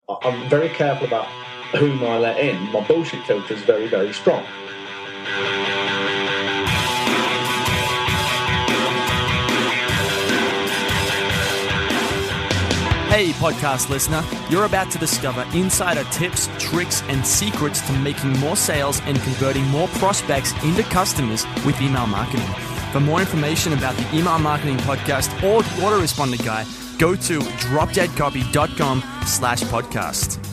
I'm very careful about whom I let in. My bullshit filter is very, very strong. Hey, podcast listener, you're about to discover insider tips, tricks, and secrets to making more sales and converting more prospects into customers with email marketing. For more information about the Email Marketing Podcast or the Autoresponder Guy, go to dropdeadcopy.com/podcast.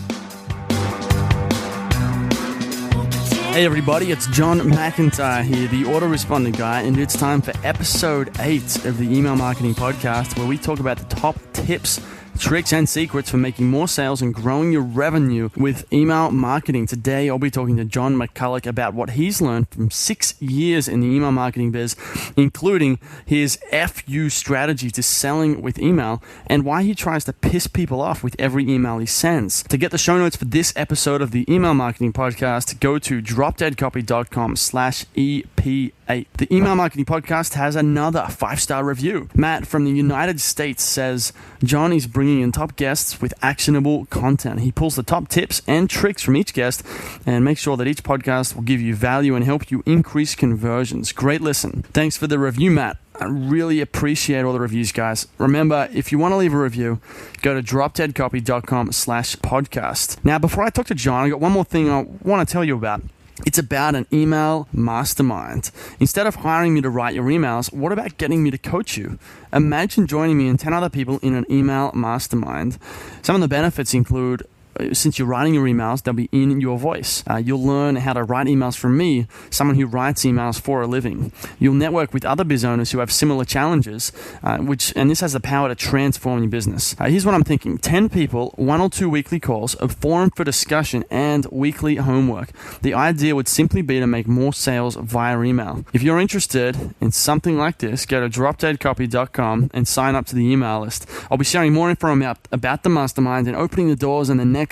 Hey everybody, it's Jon McCulloch here, the Autoresponder Guy, and it's time for episode 8 of the Email Marketing Podcast, where we talk about the top tips, tricks, and secrets for making more sales and growing your revenue with email marketing. Today, I'll be talking to Jon McCulloch about what he's learned from 6 years in the email marketing biz, including his FU strategy to selling with email and why he tries to piss people off with every email he sends. To get the show notes for this episode of the Email Marketing Podcast, go to dropdeadcopy.com/EP8. The Email Marketing Podcast has another 5-star review. Matt from the United States says, Jon is bringing in top guests with actionable content. He pulls the top tips and tricks from each guest and makes sure that each podcast will give you value and help you increase conversions. Great listen. Thanks for the review, Matt. I really appreciate all the reviews, guys. Remember, if you want to leave a review, go to dropdeadcopy.com/podcast. Now, before I talk to Jon, I got one more thing I want to tell you about. It's about an email mastermind. Instead of hiring me to write your emails, what about getting me to coach you? Imagine joining me and 10 other people in an email mastermind. Some of the benefits include, since you're writing your emails, they'll be in your voice. You'll learn how to write emails from me, someone who writes emails for a living. You'll network with other biz owners who have similar challenges, and this has the power to transform your business. Here's what I'm thinking. 10 people, 1 or 2 weekly calls, a forum for discussion, and weekly homework. The idea would simply be to make more sales via email. If you're interested in something like this, go to dropdeadcopy.com and sign up to the email list. I'll be sharing more info about the mastermind and opening the doors in the next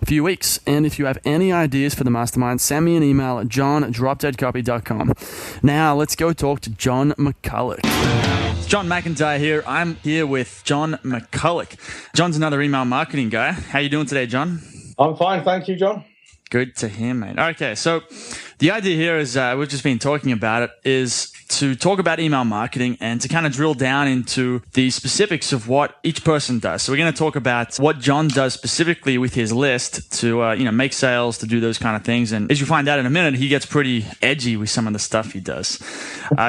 few weeks. And if you have any ideas for the mastermind, send me an email at john@dropdeadcopy.com. Now let's go talk to Jon McCulloch. It's Jon McIntyre here. I'm here with Jon McCulloch. Jon's another email marketing guy. How you doing today, Jon? I'm fine, thank you, John. Good to hear, mate. Okay, so the idea here is, we've just been talking about it, is to talk about email marketing and to kind of drill down into the specifics of what each person does. So we're going to talk about what Jon does specifically with his list to, make sales, to do those kind of things. And as you find out in a minute, he gets pretty edgy with some of the stuff he does.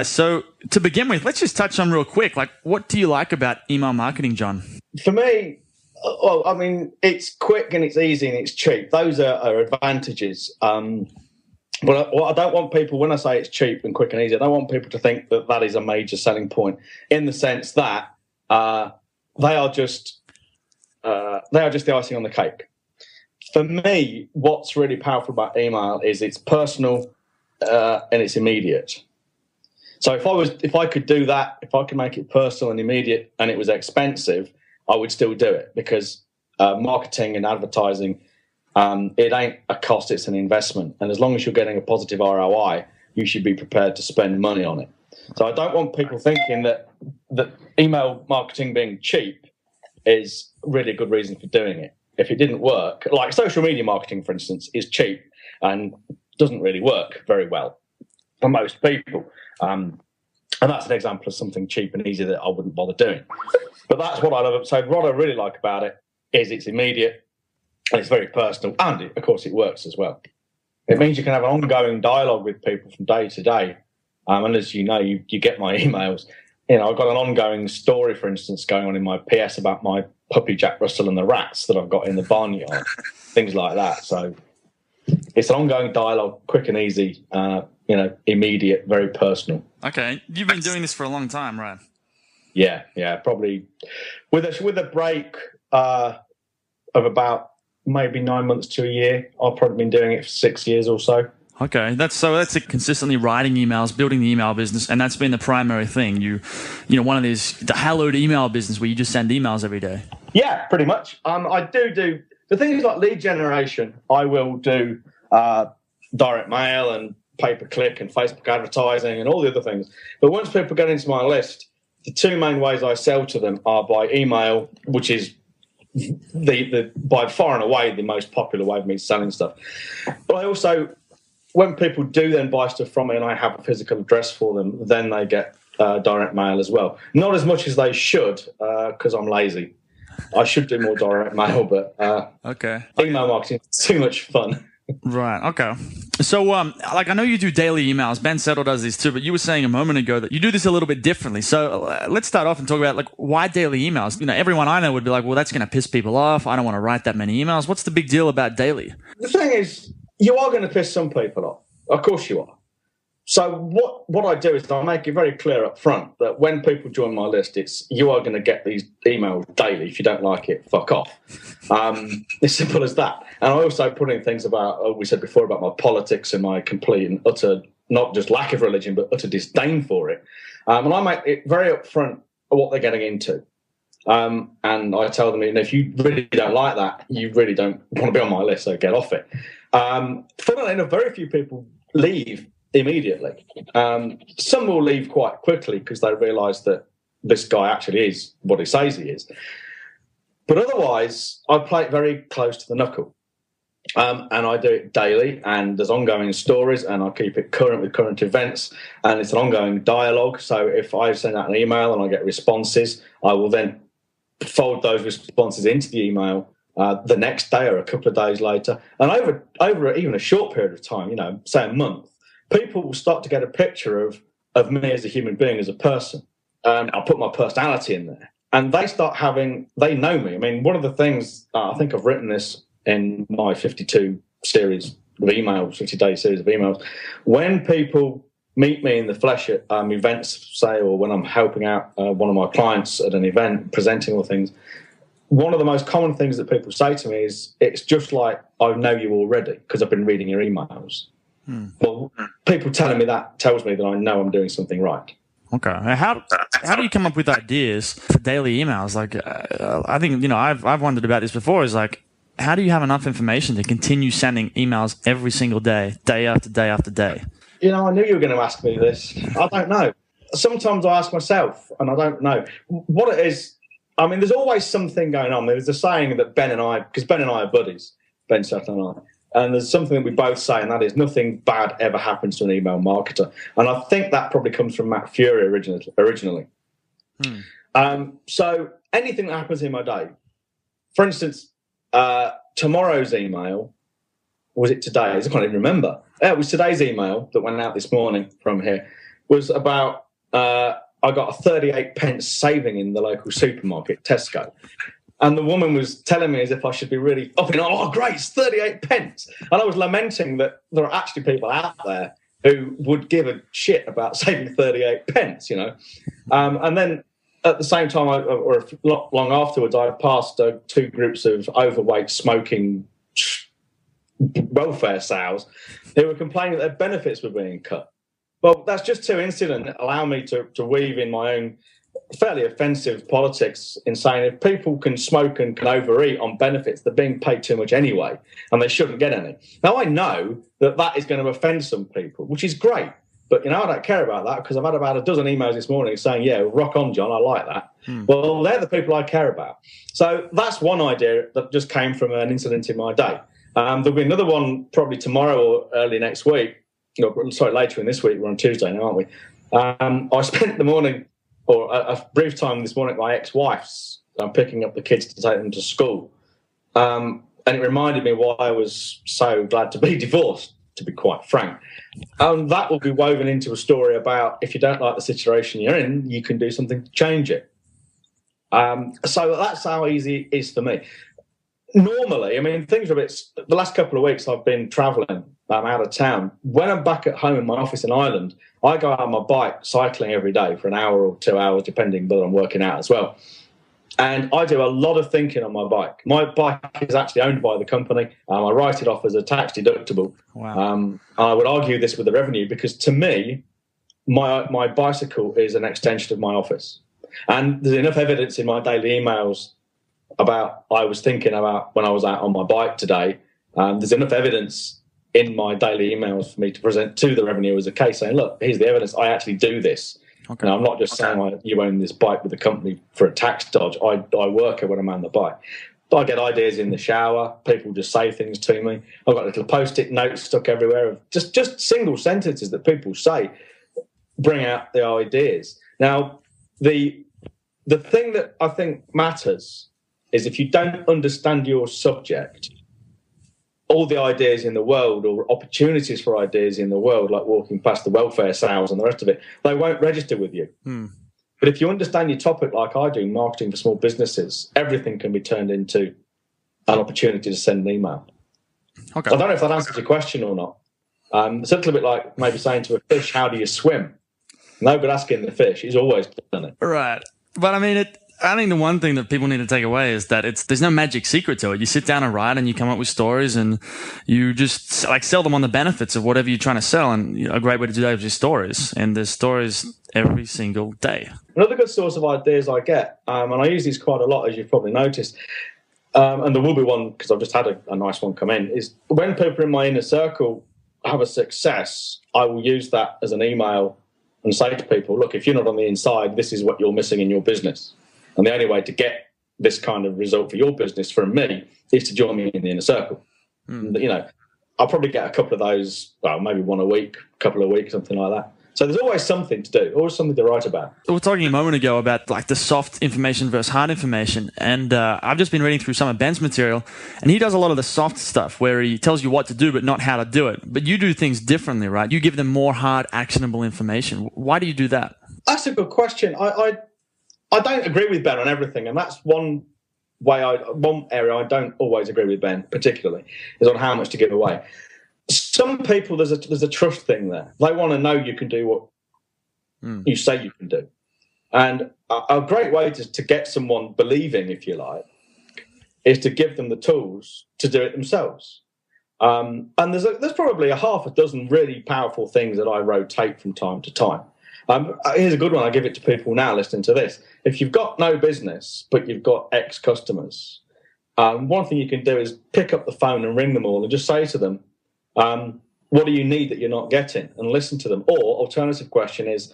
So to begin with, let's just touch on real quick, like, what do you like about email marketing, Jon? For me, well, I mean, it's quick and it's easy and it's cheap. Those are advantages. But what I don't want people, when I say it's cheap and quick and easy, I don't want people to think that that is a major selling point, in the sense that they are just the icing on the cake. For me, what's really powerful about email is it's personal and it's immediate. So if I could do that, if I could make it personal and immediate and it was expensive, I would still do it, because marketing and advertising, it ain't a cost, it's an investment. And as long as you're getting a positive ROI, you should be prepared to spend money on it. So I don't want people thinking that email marketing being cheap is really a good reason for doing it. If it didn't work, like social media marketing, for instance, is cheap and doesn't really work very well for most people. And that's an example of something cheap and easy that I wouldn't bother doing. But that's what I love. So what I really like about it is it's immediate and it's very personal. And, of course, it works as well. It means you can have an ongoing dialogue with people from day to day. And as you know, you get my emails. I've got an ongoing story, for instance, going on in my PS about my puppy Jack Russell and the rats that I've got in the barnyard, things like that. So it's an ongoing dialogue, quick and easy, immediate, very personal. Okay. You've been doing this for a long time, right? Yeah, probably with a break of about maybe 9 months to a year. I've probably been doing it for 6 years or so. Okay, that's consistently writing emails, building the email business, and that's been the primary thing. One of these, the hallowed email business where you just send emails every day. Yeah, pretty much. I do the things like lead generation. I will do direct mail and pay-per-click and Facebook advertising and all the other things. But once people get into my list, the two main ways I sell to them are by email, which is the by far and away the most popular way of me selling stuff. But I also, when people do then buy stuff from me and I have a physical address for them, then they get direct mail as well. Not as much as they should, because I'm lazy. I should do more direct mail, but email marketing is too much fun. Right. Okay. So, like, I know you do daily emails. Ben Settle does these too, but you were saying a moment ago that you do this a little bit differently. So let's start off and talk about, like, why daily emails? You know, everyone I know would be like, well, that's going to piss people off. I don't want to write that many emails. What's the big deal about daily? The thing is, you are going to piss some people off. Of course you are. So what I do is I make it very clear up front that when people join my list, it's you are going to get these emails daily. If you don't like it, fuck off. As simple as that. And I also put in things about, we said before, about my politics and my complete and utter, not just lack of religion, but utter disdain for it. And I make it very upfront of what they're getting into. And I tell them, if you really don't like that, you really don't want to be on my list, so get off it. Funnily enough, very few people leave immediately. Some will leave quite quickly because they realise that this guy actually is what he says he is. But otherwise, I play it very close to the knuckle. And I do it daily, and there's ongoing stories, and I keep it current with current events, and it's an ongoing dialogue. So if I send out an email and I get responses, I will then fold those responses into the email the next day or a couple of days later. And over even a short period of time, say a month, people will start to get a picture of me as a human being, as a person. I'll put my personality in there. And they know me. I mean, one of the things, I think I've written this in my 52 series of emails, 50-day series of emails. When people meet me in the flesh at events, say, or when I'm helping out one of my clients at an event, presenting all things, one of the most common things that people say to me is, it's just like I know you already because I've been reading your emails. Well, people telling me that tells me that I know I'm doing something right. Okay. How do you come up with ideas for daily emails? Like, I think, I've wondered about this before, is like, how do you have enough information to continue sending emails every single day, day after day after day? I knew you were going to ask me this. I don't know. Sometimes I ask myself, and I don't know what it is. I mean, there's always something going on. There's a saying that Ben and I are buddies, Ben Sutton and I, and there's something that we both say, and that is nothing bad ever happens to an email marketer. And I think that probably comes from Matt Fury originally. So anything that happens in my day, for instance, tomorrow's email, was it today's? I can't even remember. It was today's email that went out this morning from here, was about I got a 38 pence saving in the local supermarket, Tesco. And the woman was telling me as if I should be really up in, oh, great, it's 38 pence. And I was lamenting that there are actually people out there who would give a shit about saving 38 pence, And then at the same time, or long afterwards, I passed two groups of overweight smoking welfare sales who were complaining that their benefits were being cut. Well, that's just two incidents that allow me to weave in my own fairly offensive politics in saying if people can smoke and can overeat on benefits, they're being paid too much anyway, and they shouldn't get any. Now, I know that is going to offend some people, which is great. But, I don't care about that because I've had about a dozen emails this morning saying, yeah, rock on, John, I like that. Well, they're the people I care about. So that's one idea that just came from an incident in my day. There'll be another one probably tomorrow or early next week. Later in this week. We're on Tuesday now, aren't we? I spent the morning, or a brief time this morning, at my ex-wife's. I'm picking up the kids to take them to school. And it reminded me why I was so glad to be divorced, to be quite frank. That will be woven into a story about if you don't like the situation you're in, you can do something to change it. So that's how easy it is for me. Normally, things are a bit... The last couple of weeks I've been travelling. I'm out of town. When I'm back at home in my office in Ireland, I go out on my bike cycling every day for an hour or 2 hours, depending whether I'm working out as well. And I do a lot of thinking on my bike. My bike is actually owned by the company. I write it off as a tax deductible. Wow. I would argue this with the revenue because to me, my bicycle is an extension of my office. And there's enough evidence in my daily emails about I was thinking about when I was out on my bike today. There's enough evidence in my daily emails for me to present to the revenue as a case saying, look, here's the evidence. I actually do this. Okay. Now, I'm not just saying you own this bike with the company for a tax dodge. I work it when I'm on the bike. I get ideas in the shower. People just say things to me. I've got little post-it notes stuck everywhere of just single sentences that people say, bring out the ideas. Now, the thing that I think matters is if you don't understand your subject, all the ideas in the world or opportunities for ideas in the world, like walking past the welfare sales and the rest of it, they won't register with you. But if you understand your topic like I do, marketing for small businesses, everything can be turned into an opportunity to send an email. Okay. So I don't know if that answers your question or not. It's a little bit like maybe saying to a fish, how do you swim? No good asking the fish. He's always done it. Right. But I mean, I think the one thing that people need to take away is that there's no magic secret to it. You sit down and write and you come up with stories and you just like sell them on the benefits of whatever you're trying to sell. And a great way to do that is your stories. And there's stories every single day. Another good source of ideas I get, and I use these quite a lot, as you've probably noticed, and there will be one because I've just had a nice one come in, is when people in my inner circle have a success, I will use that as an email and say to people, look, if you're not on the inside, this is what you're missing in your business. And the only way to get this kind of result for your business from me is to join me in the inner circle. You know, I'll probably get a couple of those, well, maybe one a week, a couple of weeks, something like that. So there's always something to do, always something to write about. We were talking a moment ago about like the soft information versus hard information. And I've just been reading through some of Ben's material, and he does a lot of the soft stuff where he tells you what to do but not how to do it. But you do things differently, right? You give them more hard, actionable information. Why do you do that? That's a good question. I don't agree with Ben on everything, and that's one area I don't always agree with Ben, particularly, is on how much to give away. Some people, there's a trust thing there. They want to know you can do what you say you can do. And a great way to get someone believing, if you like, is to give them the tools to do it themselves. And there's probably a half a dozen really powerful things that I rotate from time to time. Here's a good one. I give it to people now listening to this. If you've got no business, but you've got X customers, one thing you can do is pick up the phone and ring them all and just say to them, what do you need that you're not getting? And listen to them. Or alternative question is,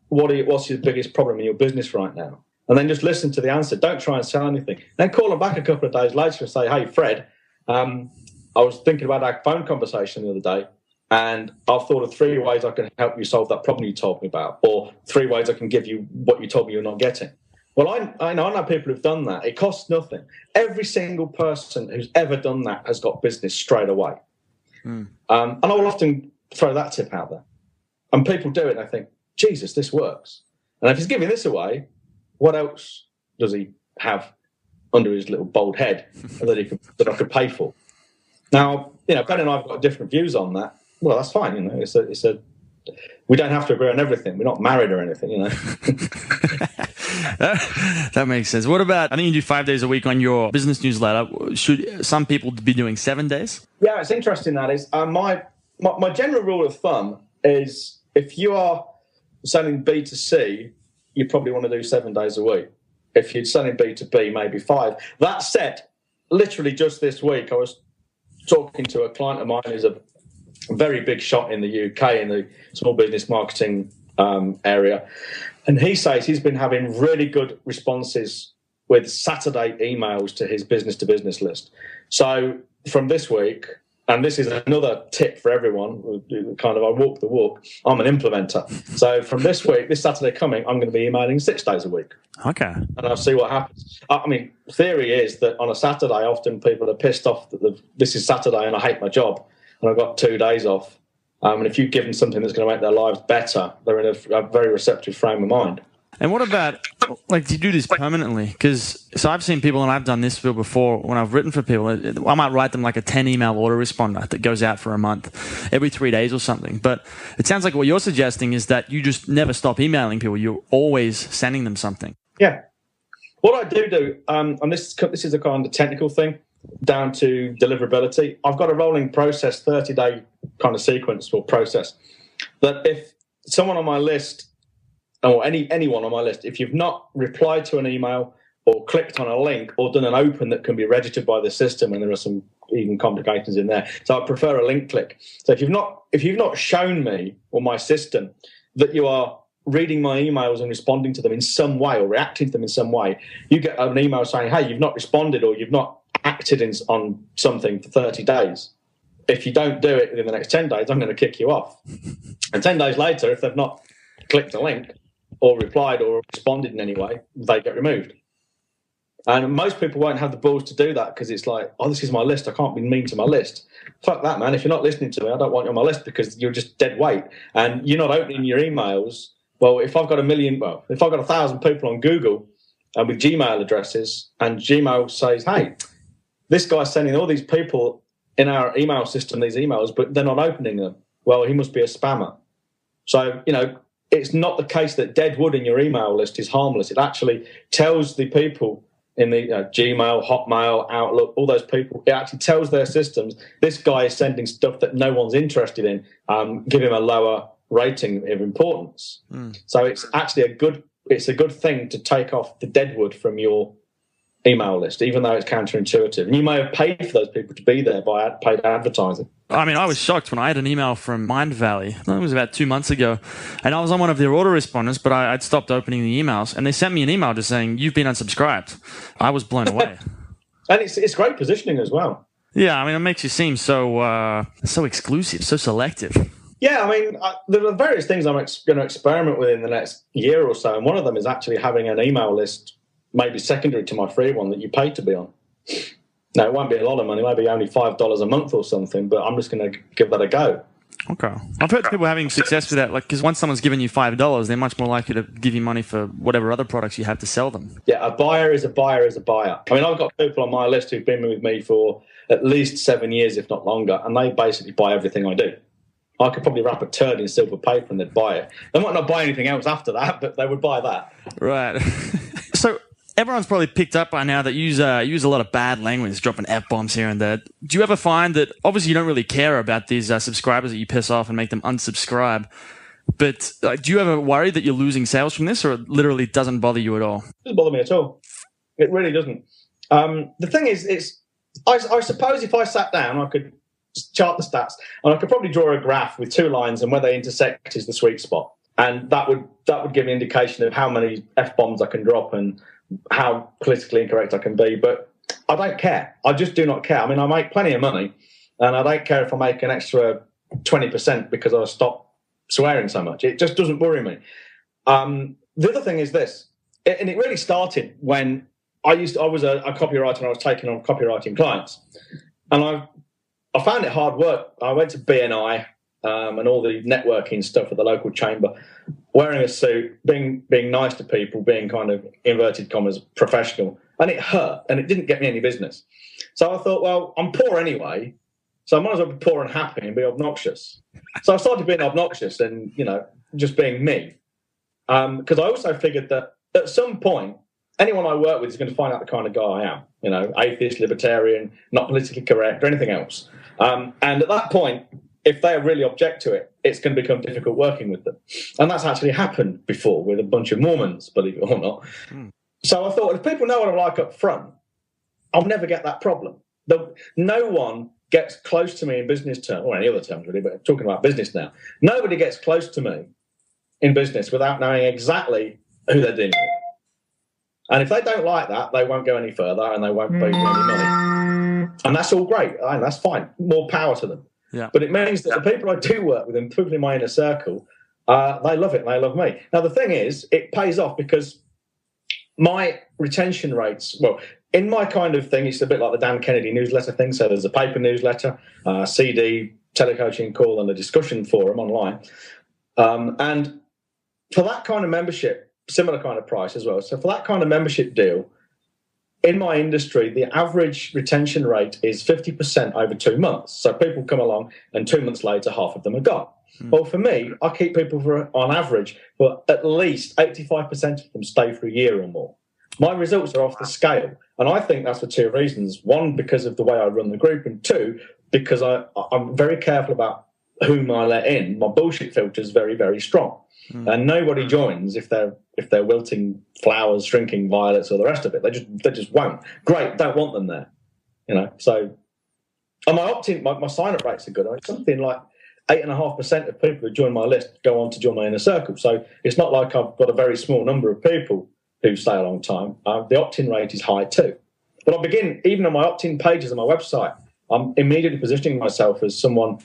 what's your biggest problem in your business right now? And then just listen to the answer. Don't try and sell anything. Then call them back a couple of days later and say, hey, Fred, I was thinking about our phone conversation the other day, and I've thought of 3 ways I can help you solve that problem you told me about, or 3 ways I can give you what you told me you're not getting. Well, I know people who've done that. It costs nothing. Every single person who's ever done that has got business straight away. And I will often throw that tip out there. And people do it and I think, Jesus, this works. And if he's giving this away, what else does he have under his little bald head that I could pay for? Now, Ben and I have got different views on that. Well, that's fine. We don't have to agree on everything. We're not married or anything, That makes sense. What about, I think you do 5 days a week on your business newsletter. Should some people be doing 7 days? Yeah, it's interesting that is. My general rule of thumb is if you are selling B2C, you probably want to do 7 days a week. If you're selling B2B, maybe 5. That said, literally just this week, I was talking to a client of mine who's a very big shot in the UK in the small business marketing area. And he says he's been having really good responses with Saturday emails to his business-to-business list. So from this week, and this is another tip for everyone, kind of I walk the walk, I'm an implementer. So from this week, this Saturday coming, I'm going to be emailing 6 days a week. Okay. And I'll see what happens. I mean, theory is that on a Saturday, often people are pissed off that this is Saturday and I hate my job and I've got 2 days off. And if you give them something that's going to make their lives better, they're in a very receptive frame of mind. And what about, do you do this permanently? So I've seen people, and I've done this before when I've written for people, I might write them like a 10 email autoresponder that goes out for a month, every 3 days or something. But it sounds like what you're suggesting is that you just never stop emailing people. You're always sending them something. Yeah. What I do, and this is a kind of technical thing, down to deliverability. I've got a rolling process, 30-day kind of sequence or process, that if someone on my list, or anyone on my list, if you've not replied to an email or clicked on a link or done an open that can be registered by the system, and there are some even complications in there, so I prefer a link click. So if you've not shown me or my system that you are reading my emails and responding to them in some way or reacting to them in some way, you get an email saying, hey, you've not responded or you've not acted on something for 30 days. If you don't do it within the next 10 days, I'm going to kick you off. And 10 days later, if they've not clicked a link or replied or responded in any way, they get removed. And most people won't have the balls to do that because it's like, oh, this is my list. I can't be mean to my list. Fuck that, man. If you're not listening to me, I don't want you on my list because you're just dead weight. And you're not opening your emails. Well, if I've got 1,000 people on Google with Gmail addresses and Gmail says, hey, this guy's sending all these people in our email system these emails, but they're not opening them. Well, he must be a spammer. So, it's not the case that dead wood in your email list is harmless. It actually tells the people in the Gmail, Hotmail, Outlook, all those people, it actually tells their systems, this guy is sending stuff that no one's interested in, give him a lower rating of importance. So it's actually a good thing to take off the dead wood from your email list, even though it's counterintuitive. And you may have paid for those people to be there by paid advertising. I mean, I was shocked when I had an email from Mind Valley. It was about 2 months ago. And I was on one of their autoresponders, but I'd stopped opening the emails. And they sent me an email just saying, you've been unsubscribed. I was blown away. And it's great positioning as well. Yeah, I mean, it makes you seem so exclusive, so selective. Yeah, I mean, there are various things I'm going to experiment with in the next year or so. And one of them is actually having an email list maybe secondary to my free one that you pay to be on. Now, it won't be a lot of money, maybe only $5 a month or something, but I'm just going to give that a go. Okay. I've heard people having success with that, because once someone's given you $5, they're much more likely to give you money for whatever other products you have to sell them. Yeah, a buyer is a buyer is a buyer. I mean, I've got people on my list who've been with me for at least 7 years, if not longer, and they basically buy everything I do. I could probably wrap a turd in silver paper and they'd buy it. They might not buy anything else after that, but they would buy that. Right. So everyone's probably picked up by now that you use a lot of bad language, dropping F-bombs here and there. Do you ever find that, obviously you don't really care about these subscribers that you piss off and make them unsubscribe, but do you ever worry that you're losing sales from this, or it literally doesn't bother you at all? It doesn't bother me at all. It really doesn't. The thing is, I suppose if I sat down, I could chart the stats, and I could probably draw a graph with 2 lines, and where they intersect is the sweet spot. And that would give an indication of how many F-bombs I can drop and how politically incorrect I can be. But I don't care. I just do not care. I mean, I make plenty of money, and I don't care if I make an extra 20% because I stop swearing so much. It just doesn't worry me. The other thing is this, and it really started when I was a copywriter and I was taking on copywriting clients. And I found it hard work. I went to BNI and all the networking stuff at the local chamber, wearing a suit, being nice to people, being kind of, inverted commas, professional. And it hurt, and it didn't get me any business. So I thought, well, I'm poor anyway, so I might as well be poor and happy and be obnoxious. So I started being obnoxious and, just being me. Because I also figured that at some point, anyone I work with is going to find out the kind of guy I am, atheist, libertarian, not politically correct, or anything else. And at that point, if they really object to it, it's going to become difficult working with them. And that's actually happened before with a bunch of Mormons, believe it or not. So I thought, if people know what I'm like up front, I'll never get that problem. No one gets close to me in business terms, or any other terms really, but I'm talking about business now. Nobody gets close to me in business without knowing exactly who they're dealing with. And if they don't like that, they won't go any further and they won't pay you any money. And that's all great. And that's fine. More power to them. Yeah. But it means that the people I do work with and people in my inner circle, they love it and they love me. Now, the thing is, it pays off because my retention rates, well, in my kind of thing, it's a bit like the Dan Kennedy newsletter thing. So there's a paper newsletter, CD, telecoaching call, and a discussion forum online. And for that kind of membership, similar kind of price as well. So for that kind of membership deal, in my industry, the average retention rate is 50% over 2 months. So people come along and 2 months later, half of them are gone. Well, for me, I keep people on average, but at least 85% of them stay for a year or more. My results are off the scale. And I think that's for 2 reasons. 1, because of the way I run the group, and 2, because I'm very careful about whom I let in. My bullshit filter is very, very strong. And nobody joins if they're wilting flowers, shrinking violets, or the rest of it. They just won't. Great, don't want them there. So, and my opt-in, my sign-up rates are good. It's something like 8.5% of people who join my list go on to join my inner circle. So it's not like I've got a very small number of people who stay a long time. The opt-in rate is high too. But I begin, even on my opt-in pages on my website, I'm immediately positioning myself as someone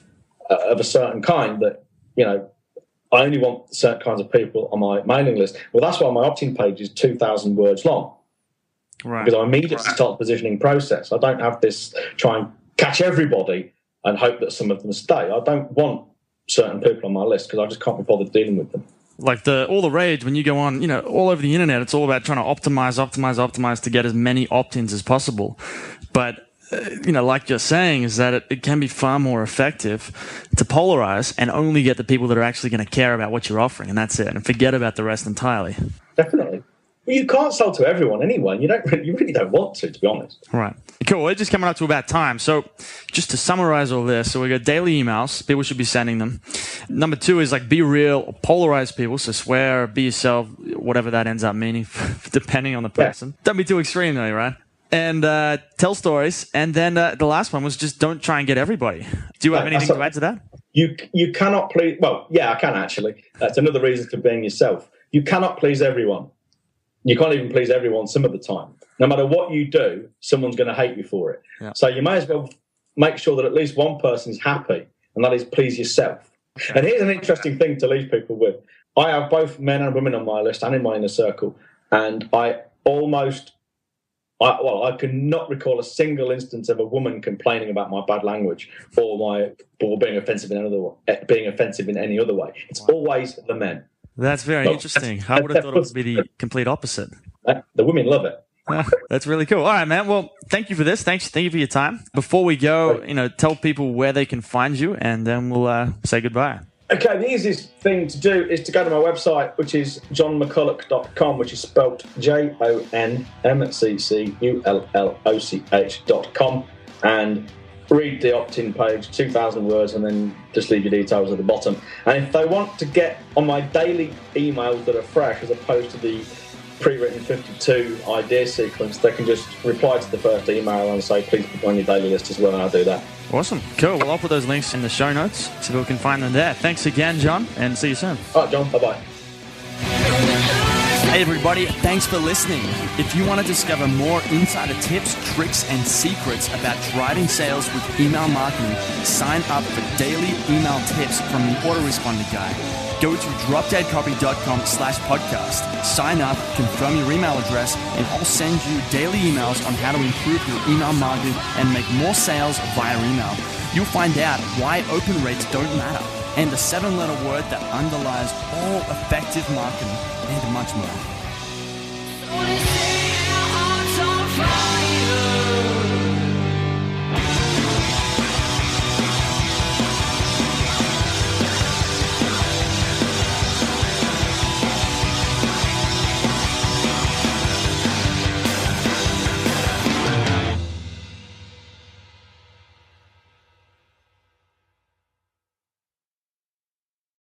of a certain kind that, I only want certain kinds of people on my mailing list. Well, that's why my opt-in page is 2,000 words long. Right. Because I immediately start the positioning process. I don't have this try and catch everybody and hope that some of them stay. I don't want certain people on my list because I just can't be bothered dealing with them. Like all the rage when you go on, all over the internet, it's all about trying to optimize to get as many opt-ins as possible. But, like you're saying, is that it can be far more effective to polarize and only get the people that are actually going to care about what you're offering, and that's it, and forget about the rest entirely. Definitely. Well, you can't sell to everyone anyway. You really don't want to be honest. Right. Cool. We're just coming up to about time. So just to summarize all this, so we got daily emails. People should be sending them. Number 2 is be real, polarize people. So swear, be yourself, whatever that ends up meaning, depending on the person. Yeah. Don't be too extreme though, right? And tell stories. And then the last one was just don't try and get everybody. Do you have anything to add to that? You cannot please. Well, yeah, I can actually. That's another reason for being yourself. You cannot please everyone. You can't even please everyone some of the time. No matter what you do, someone's going to hate you for it. Yeah. So you may as well make sure that at least one person is happy, and that is please yourself. Okay. And here's an interesting thing to leave people with. I have both men and women on my list and in my inner circle, and I could not recall a single instance of a woman complaining about my bad language or being offensive in any other way. It's always the men. That's very interesting. I would have thought it would be the complete opposite. The women love it. That's really cool. All right, man. Well, thank you for this. Thank you for your time. Before we go, tell people where they can find you, and then we'll say goodbye. Okay, the easiest thing to do is to go to my website, which is jonmcculloch.com, which is spelt JONMCCULLOCH.com, and read the opt-in page, 2,000 words, and then just leave your details at the bottom. And if they want to get on my daily emails that are fresh, as opposed to the pre-written 52 idea sequence, they can just reply to the first email and say, please put on your daily list as well, and I'll do that. Awesome. Cool. Well, I'll put those links in the show notes so people can find them there. Thanks again, Jon, and see you soon. All right, John. Bye-bye. Hey everybody, thanks for listening. If you want to discover more insider tips, tricks, and secrets about driving sales with email marketing, sign up for daily email tips from the autoresponder guy. Go to dropdeadcopy.com/podcast. Sign up, confirm your email address, and I'll send you daily emails on how to improve your email marketing and make more sales via email. You'll find out why open rates don't matter, and the 7-letter word that underlies all effective marketing, and much more.